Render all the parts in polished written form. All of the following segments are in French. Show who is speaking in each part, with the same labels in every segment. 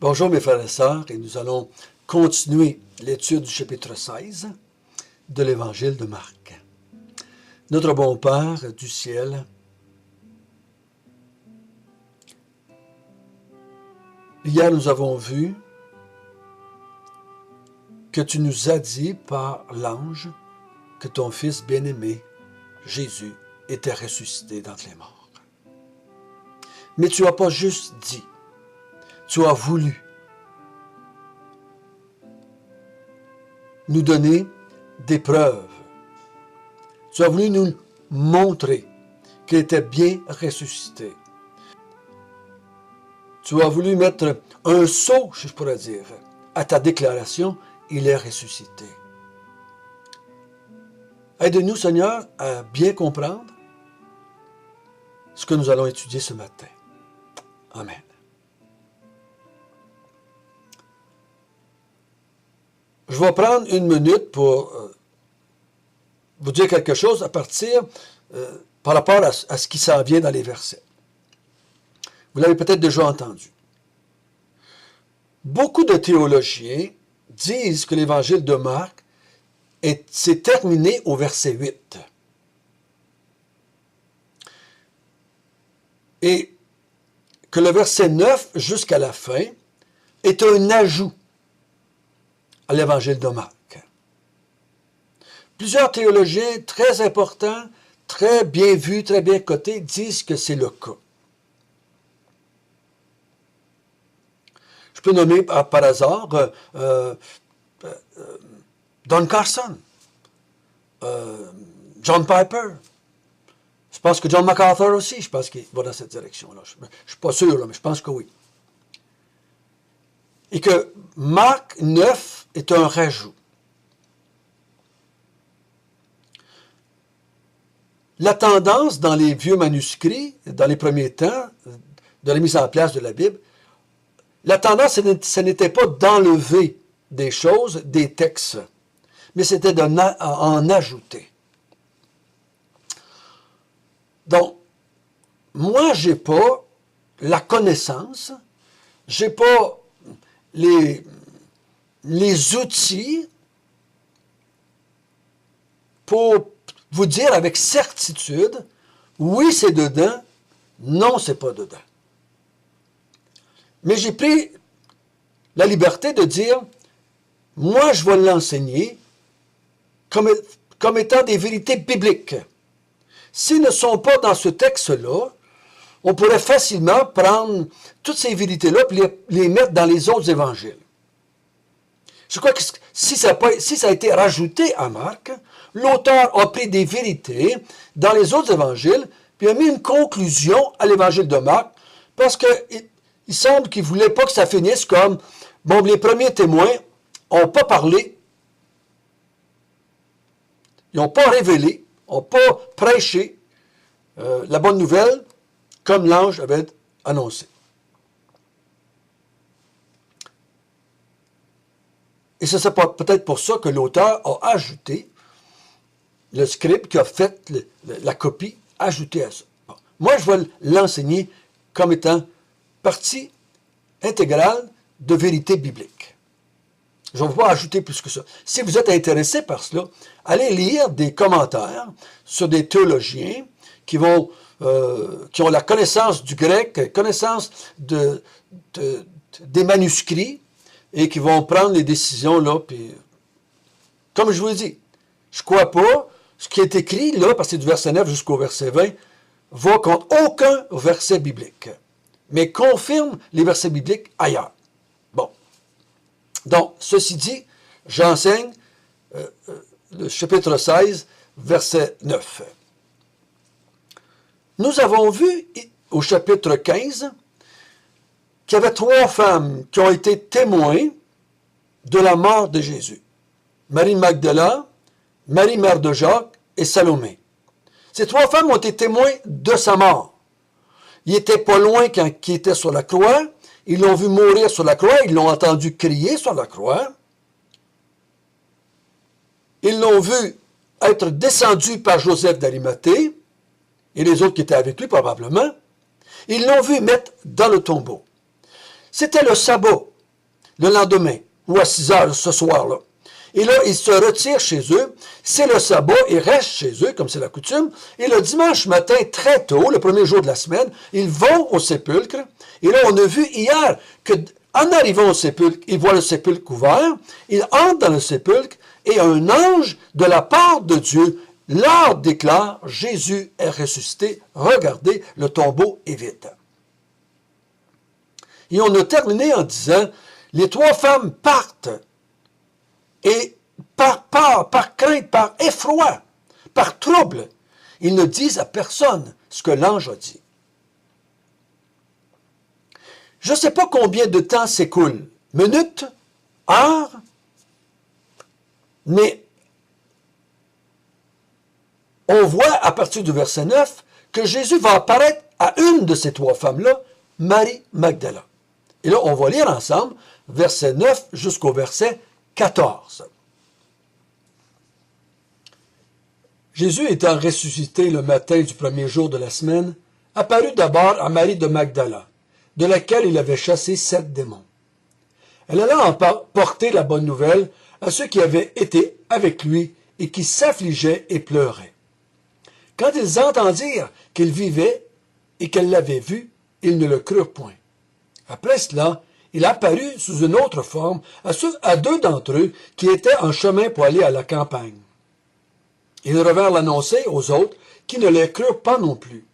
Speaker 1: Bonjour mes frères et sœurs, et nous allons continuer l'étude du chapitre 16 de l'Évangile de Marc. Notre bon Père du ciel, hier nous avons vu que tu nous as dit par l'ange que ton Fils bien-aimé, Jésus, était ressuscité d'entre les morts. Mais tu n'as pas juste dit, tu as voulu nous donner des preuves. Tu as voulu nous montrer qu'il était bien ressuscité. Tu as voulu mettre un sceau, je pourrais dire, à ta déclaration, il est ressuscité. Aide-nous, Seigneur, à bien comprendre ce que nous allons étudier ce matin. Amen. Je vais prendre une minute pour vous dire quelque chose à partir par rapport à ce qui s'en vient dans les versets. Vous l'avez peut-être déjà entendu. Beaucoup de théologiens disent que l'évangile de Marc s'est terminé au verset 8. Et que le verset 9 jusqu'à la fin est un ajout à l'évangile de Marc. Plusieurs théologiens très importants, très bien vus, très bien cotés, disent que c'est le cas. Je peux nommer par hasard Don Carson, John Piper. Je pense que John MacArthur aussi, je pense qu'il va dans cette direction-là. Je ne suis pas sûr, là, mais je pense que oui. Et que Marc 9 est un rajout. La tendance dans les vieux manuscrits, dans les premiers temps de la mise en place de la Bible, la tendance, ce n'était pas d'enlever des choses, des textes, mais c'était d'en ajouter. Donc, moi, je n'ai pas la connaissance, je n'ai pas les outils pour vous dire avec certitude, oui, c'est dedans, non, c'est pas dedans. Mais j'ai pris la liberté de dire, moi, je vais l'enseigner comme étant des vérités bibliques. S'ils ne sont pas dans ce texte-là, on pourrait facilement prendre toutes ces vérités-là et les mettre dans les autres évangiles. Je crois que si ça a été rajouté à Marc, l'auteur a pris des vérités dans les autres évangiles, puis a mis une conclusion à l'évangile de Marc, parce qu'il semble qu'il ne voulait pas que ça finisse comme, bon, les premiers témoins n'ont pas parlé, ils n'ont pas révélé, n'ont pas prêché la bonne nouvelle comme l'ange avait annoncé. Et c'est peut-être pour ça que l'auteur a ajouté, le scribe qui a fait la copie, ajouté à ça. Bon. Moi, je vais l'enseigner comme étant partie intégrale de vérité biblique. Je ne vais pas ajouter plus que ça. Si vous êtes intéressé par cela, allez lire des commentaires sur des théologiens qui ont la connaissance du grec, connaissance des manuscrits, et qui vont prendre les décisions là. Puis, comme je vous l'ai dit, je ne crois pas, ce qui est écrit là, parce que c'est du verset 9 jusqu'au verset 20, va contre aucun verset biblique, mais confirme les versets bibliques ailleurs. Bon. Donc, ceci dit, j'enseigne le chapitre 16, verset 9. Nous avons vu au chapitre 15 qu'il y avait 3 femmes qui ont été témoins de la mort de Jésus. Marie Magdala, Marie mère de Jacques et Salomé. Ces 3 femmes ont été témoins de sa mort. Ils n'étaient pas loin quand il était sur la croix. Ils l'ont vu mourir sur la croix. Ils l'ont entendu crier sur la croix. Ils l'ont vu être descendu par Joseph d'Arimathée et les autres qui étaient avec lui probablement. Ils l'ont vu mettre dans le tombeau. C'était le sabbat. le lendemain, ou à 6 heures ce soir-là. Et là, ils se retirent chez eux. C'est le sabbat, ils restent chez eux, comme c'est la coutume. Et le dimanche matin, très tôt, le premier jour de la semaine, ils vont au sépulcre. Et là, on a vu hier que, en arrivant au sépulcre, ils voient le sépulcre ouvert. Ils entrent dans le sépulcre et un ange de la part de Dieu leur déclare « Jésus est ressuscité. Regardez, le tombeau est vide. » Et on a terminé en disant « Les 3 femmes partent. » Et par peur, par crainte, par effroi, par trouble, ils ne disent à personne ce que l'ange a dit. Je ne sais pas combien de temps s'écoule, minutes, heures, mais on voit à partir du verset 9 que Jésus va apparaître à une de ces 3 femmes-là, Marie Magdala. Et là, on va lire ensemble, verset 9 jusqu'au verset 14. Jésus étant ressuscité le matin du premier jour de la semaine, apparut d'abord à Marie de Magdala, de laquelle il avait chassé 7 démons. Elle alla en porter la bonne nouvelle à ceux qui avaient été avec lui et qui s'affligeaient et pleuraient. Quand ils entendirent qu'il vivait et qu'elle l'avait vu, ils ne le crurent point. Après cela, il apparut sous une autre forme à 2 d'entre eux qui étaient en chemin pour aller à la campagne. Ils revinrent l'annoncer aux autres qui ne les crurent pas non plus.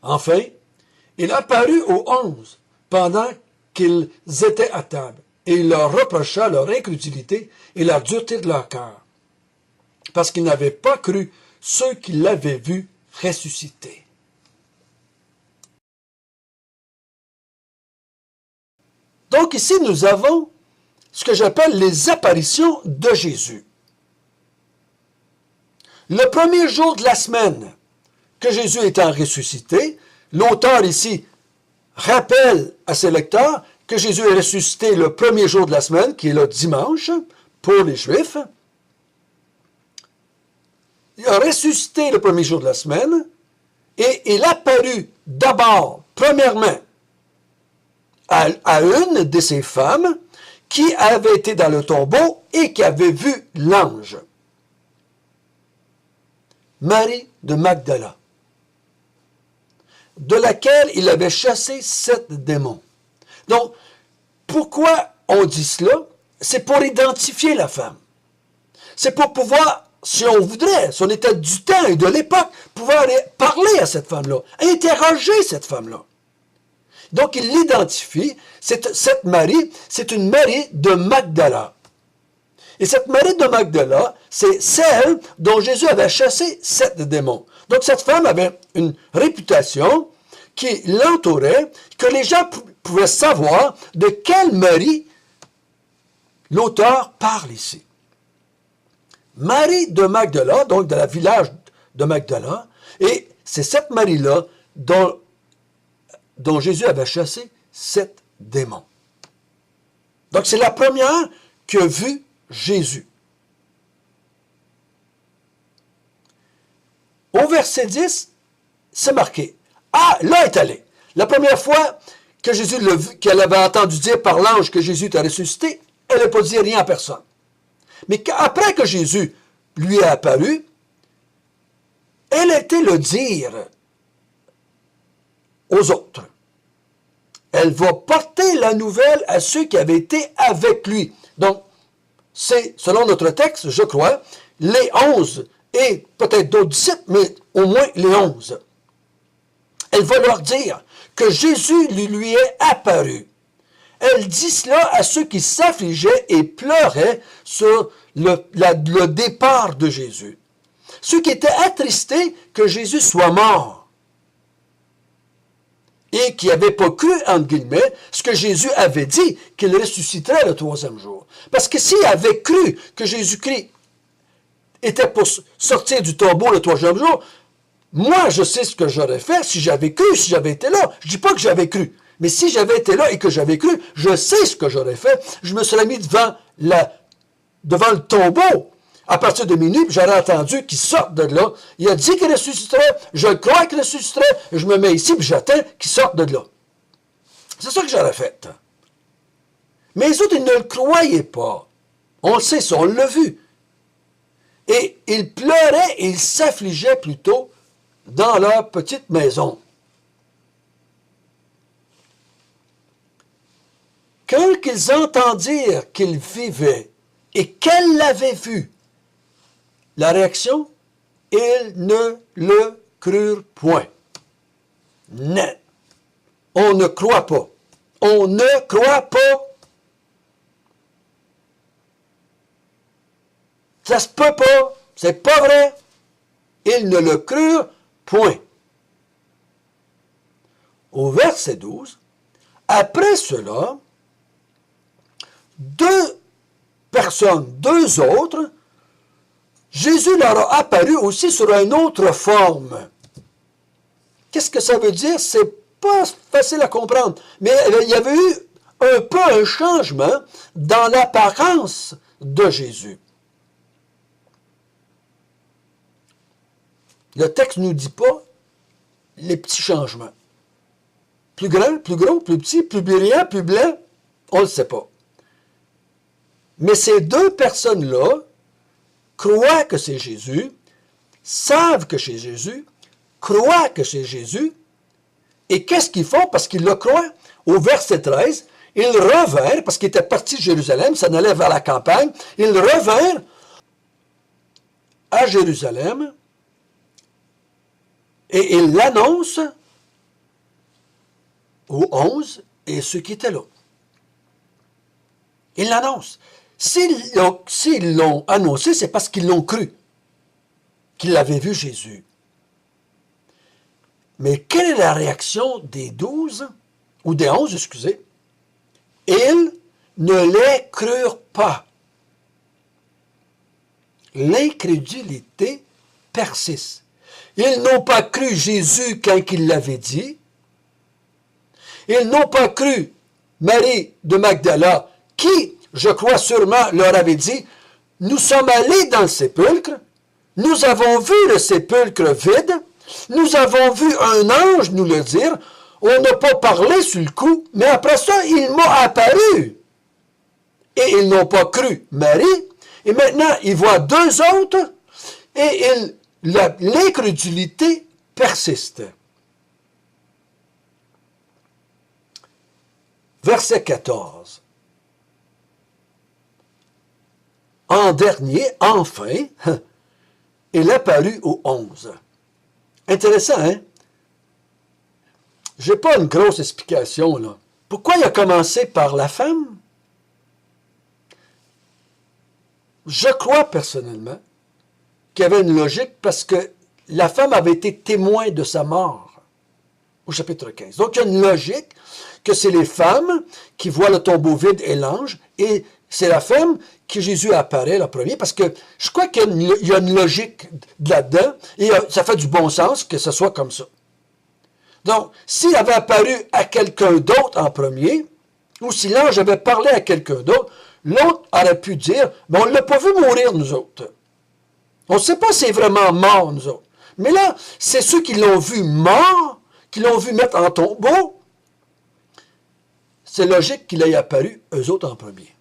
Speaker 1: Enfin, il apparut aux 11 pendant qu'ils étaient à table et il leur reprocha leur incrédulité et la dureté de leur cœur, parce qu'ils n'avaient pas cru ceux qui l'avaient vu ressuscité. Donc ici, nous avons ce que j'appelle les apparitions de Jésus. Le premier jour de la semaine que Jésus étant ressuscité, l'auteur ici rappelle à ses lecteurs que Jésus est ressuscité le premier jour de la semaine, qui est le dimanche, pour les Juifs. Il a ressuscité le premier jour de la semaine et il apparut d'abord, premièrement, à une de ces femmes qui avait été dans le tombeau et qui avait vu l'ange. Marie de Magdala, de laquelle il avait chassé 7 démons. Donc, pourquoi on dit cela? C'est pour identifier la femme. C'est pour pouvoir, si on voudrait, si on était du temps et de l'époque, pouvoir aller parler à cette femme-là, interroger cette femme-là. Donc, il l'identifie. Cette Marie, c'est une Marie de Magdala. Et cette Marie de Magdala, c'est celle dont Jésus avait chassé 7 démons. Donc, cette femme avait une réputation qui l'entourait, que les gens pouvaient savoir de quelle Marie l'auteur parle ici. Marie de Magdala, donc de la village de Magdala, et c'est cette Marie-là dont Jésus avait chassé 7 démons. Donc, c'est la première qui a vu Jésus. Au verset 10, c'est marqué. Ah, là est allée. La première fois que Jésus l'a vu, qu'elle avait entendu dire par l'ange que Jésus était ressuscité, elle n'a pas dit rien à personne. Mais après que Jésus lui a apparu, elle était le dire aux autres. Elle va porter la nouvelle à ceux qui avaient été avec lui. Donc, c'est, selon notre texte, je crois, les 11 et peut-être d'autres disciples, mais au moins les 11. Elle va leur dire que Jésus lui est apparu. Elle dit cela à ceux qui s'affligeaient et pleuraient sur le départ de Jésus. Ceux qui étaient attristés que Jésus soit mort. Et qui n'avaient pas cru, entre guillemets, ce que Jésus avait dit, qu'il ressusciterait le 3e jour. Parce que s'ils avaient cru que Jésus-Christ était pour sortir du tombeau le 3e jour, moi, je sais ce que j'aurais fait si j'avais cru, si j'avais été là. Je ne dis pas que j'avais cru. Mais si j'avais été là et que j'avais cru, je sais ce que j'aurais fait. Je me serais mis devant le tombeau à partir de minuit, puis j'aurais attendu qu'il sorte de là. Il a dit qu'il ressusciterait, je crois qu'il ressusciterait, et je me mets ici, puis j'attends qu'il sorte de là. C'est ça que j'aurais fait. Mais les autres, ils ne le croyaient pas. On le sait ça, on l'a vu. Et ils pleuraient et ils s'affligeaient plutôt dans leur petite maison. Quand ils entendirent qu'il vivait et qu'elle l'avait vu, la réaction, ils ne le crurent point. Non. On ne croit pas. On ne croit pas. Ça se peut pas. C'est pas vrai. Ils ne le crurent point. Au verset 12, après cela, deux personnes, deux autres, Jésus leur a apparu aussi sur une autre forme. Qu'est-ce que ça veut dire? C'est pas facile à comprendre. Mais il y avait eu un peu un changement dans l'apparence de Jésus. Le texte ne nous dit pas les petits changements. Plus grand, plus gros, plus petit, plus brillant, plus blanc, on ne le sait pas. Mais ces deux personnes-là croient que c'est Jésus, savent que c'est Jésus, croient que c'est Jésus, et qu'est-ce qu'ils font? Parce qu'ils le croient. Au verset 13, ils revinrent, parce qu'ils étaient partis de Jérusalem, ça allait vers la campagne, ils revinrent à Jérusalem, et ils l'annoncent aux 11 et ceux qui étaient là. Ils l'annoncent. S'ils l'ont annoncé, c'est parce qu'ils l'ont cru, qu'ils l'avaient vu Jésus. Mais quelle est la réaction des 12, ou des 11, excusez? Ils ne les crurent pas. L'incrédulité persiste. Ils n'ont pas cru Jésus quand il l'avait dit. Ils n'ont pas cru Marie de Magdala, qui, je crois sûrement, leur avait dit, « Nous sommes allés dans le sépulcre, nous avons vu le sépulcre vide, nous avons vu un ange nous le dire, on n'a pas parlé sur le coup, mais après ça, il m'a apparu. » Et ils n'ont pas cru Marie, et maintenant, ils voient deux autres, et l'incrédulité persiste. Verset 14. En dernier, enfin, il apparut aux 11. Intéressant, hein? Je n'ai pas une grosse explication, là. Pourquoi il a commencé par la femme? Je crois personnellement qu'il y avait une logique parce que la femme avait été témoin de sa mort au chapitre 15. Donc, il y a une logique que c'est les femmes qui voient le tombeau vide et l'ange, et c'est la femme qui Jésus apparaît le premier, parce que je crois qu'il y a une logique là-dedans, et ça fait du bon sens que ce soit comme ça. Donc, s'il avait apparu à quelqu'un d'autre en premier, ou si l'ange avait parlé à quelqu'un d'autre, l'autre aurait pu dire, mais on ne l'a pas vu mourir, nous autres. On ne sait pas s'il est vraiment mort, nous autres. Mais là, c'est ceux qui l'ont vu mort, qui l'ont vu mettre en tombeau. C'est logique qu'il ait apparu eux autres en premier.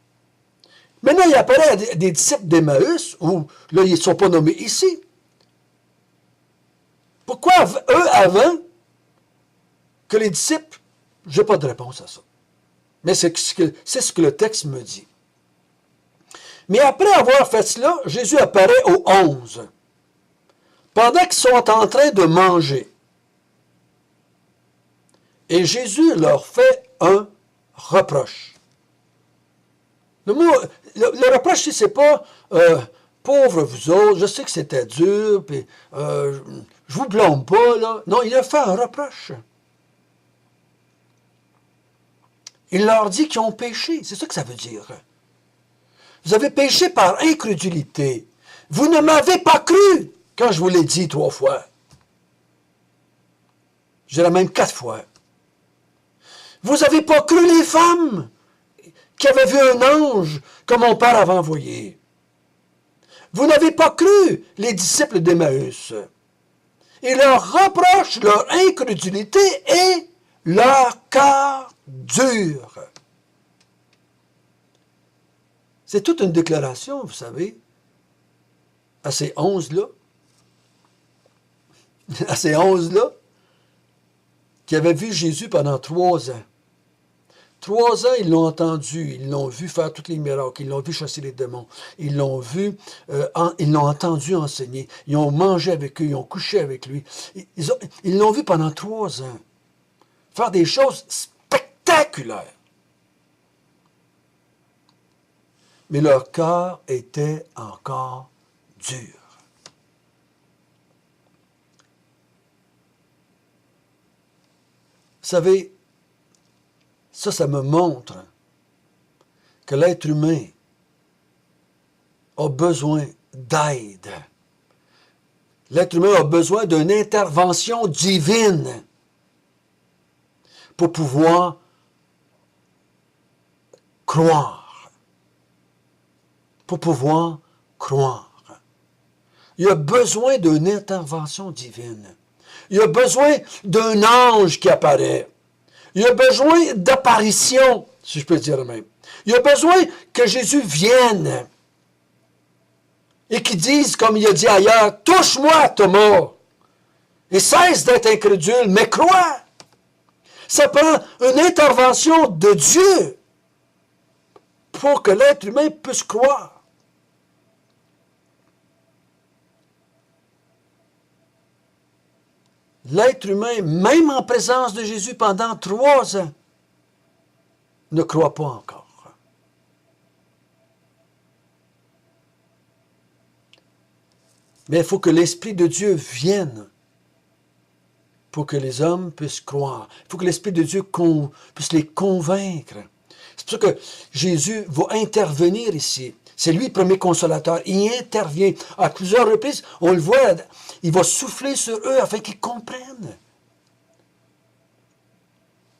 Speaker 1: Maintenant, il apparaît à des disciples d'Emmaüs, où là, ils ne sont pas nommés ici. Pourquoi eux avant que les disciples? Je n'ai pas de réponse à ça. Mais c'est ce que le texte me dit. Mais après avoir fait cela, Jésus apparaît aux 11, pendant qu'ils sont en train de manger. Et Jésus leur fait un reproche. Le reproche, c'est pas pauvre vous autres, je sais que c'était dur, puis je vous blâme pas, là. Non, il a fait un reproche. Il leur dit qu'ils ont péché. C'est ça que ça veut dire. Vous avez péché par incrédulité. Vous ne m'avez pas cru quand je vous l'ai dit 3 fois. Je dirais même 4 fois. Vous n'avez pas cru les femmes qui avaient vu un ange que mon Père avait envoyé. Vous n'avez pas cru les disciples d'Emmaüs. Il leur reproche leur incrédulité et leur cœur dur. C'est toute une déclaration, vous savez, à ces 11-là, à ces 11-là, qui avaient vu Jésus pendant 3 ans. 3 ans, ils l'ont entendu, ils l'ont vu faire tous les miracles, ils l'ont vu chasser les démons, ils l'ont vu, ils l'ont entendu enseigner, ils ont mangé avec eux, ils ont couché avec lui. Ils l'ont vu pendant 3 ans faire des choses spectaculaires. Mais leur cœur était encore dur. Vous savez, ça me montre que l'être humain a besoin d'aide. L'être humain a besoin d'une intervention divine pour pouvoir croire. Pour pouvoir croire. Il a besoin d'une intervention divine. Il a besoin d'un ange qui apparaît. Il a besoin d'apparition, si je peux dire même. Il a besoin que Jésus vienne et qu'il dise, comme il a dit ailleurs, « Touche-moi, Thomas, et cesse d'être incrédule, mais crois. » Ça prend une intervention de Dieu pour que l'être humain puisse croire. L'être humain, même en présence de Jésus pendant 3 ans, ne croit pas encore. Mais il faut que l'Esprit de Dieu vienne pour que les hommes puissent croire. Il faut que l'Esprit de Dieu puisse les convaincre. C'est pour ça que Jésus va intervenir ici. C'est lui le premier consolateur. Il intervient à plusieurs reprises. On le voit, il va souffler sur eux afin qu'ils comprennent.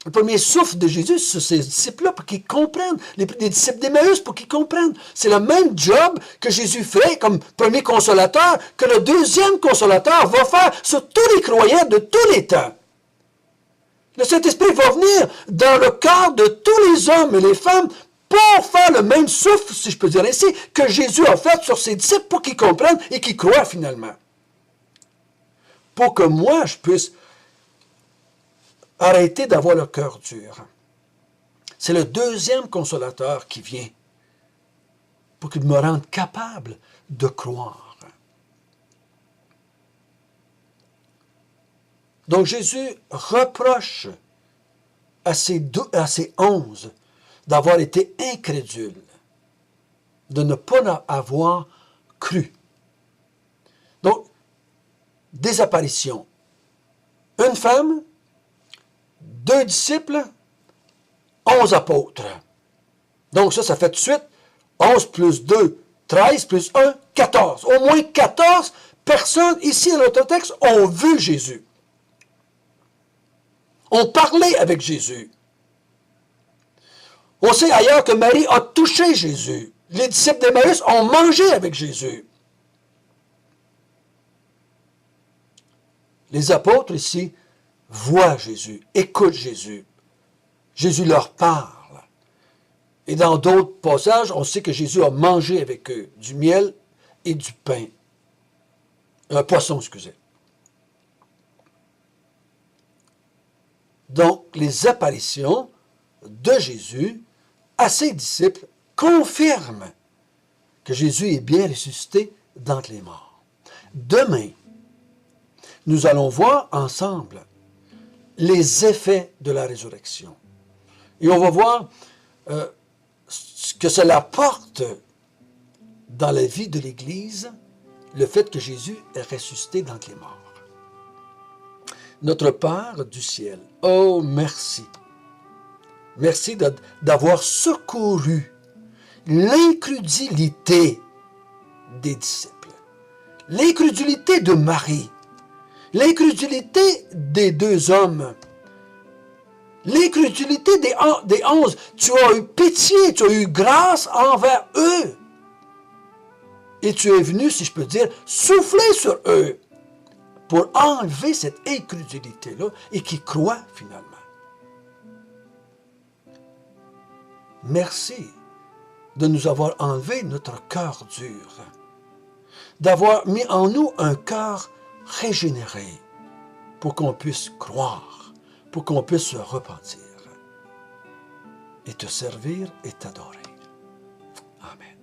Speaker 1: Le premier souffle de Jésus sur ces disciples-là pour qu'ils comprennent. Les disciples d'Emmaüs pour qu'ils comprennent. C'est le même job que Jésus fait comme premier consolateur que le deuxième consolateur va faire sur tous les croyants de tous les temps. Le Saint-Esprit va venir dans le cœur de tous les hommes et les femmes pour faire le même souffle, si je peux dire ainsi, que Jésus a fait sur ses disciples pour qu'ils comprennent et qu'ils croient finalement. Pour que moi, je puisse arrêter d'avoir le cœur dur. C'est le deuxième consolateur qui vient pour qu'il me rende capable de croire. Donc Jésus reproche à ces 11 d'avoir été incrédules, de ne pas avoir cru. Donc, des apparitions. Une femme, 2 disciples, 11 apôtres. Donc ça fait tout de suite 11 plus 2, 13 plus 1, 14. Au moins 14 personnes ici dans notre texte ont vu Jésus. Ont parlé avec Jésus. On sait ailleurs que Marie a touché Jésus. Les disciples d'Emmaüs ont mangé avec Jésus. Les apôtres ici voient Jésus, écoutent Jésus. Jésus leur parle. Et dans d'autres passages, on sait que Jésus a mangé avec eux du miel et du pain. Un poisson, excusez. Donc, les apparitions de Jésus à ses disciples confirment que Jésus est bien ressuscité d'entre les morts. Demain, nous allons voir ensemble les effets de la résurrection. Et on va voir ce que cela porte dans la vie de l'Église, le fait que Jésus est ressuscité d'entre les morts. Notre Père du ciel, oh merci. Merci d'avoir secouru l'incrédulité des disciples, l'incrédulité de Marie, l'incrédulité des 2 hommes, l'incrédulité des 11. Tu as eu pitié, tu as eu grâce envers eux. Et tu es venu, si je peux dire, souffler sur eux pour enlever cette incrédulité-là et qui croient finalement. Merci de nous avoir enlevé notre cœur dur, d'avoir mis en nous un cœur régénéré pour qu'on puisse croire, pour qu'on puisse se repentir et te servir et t'adorer. Amen.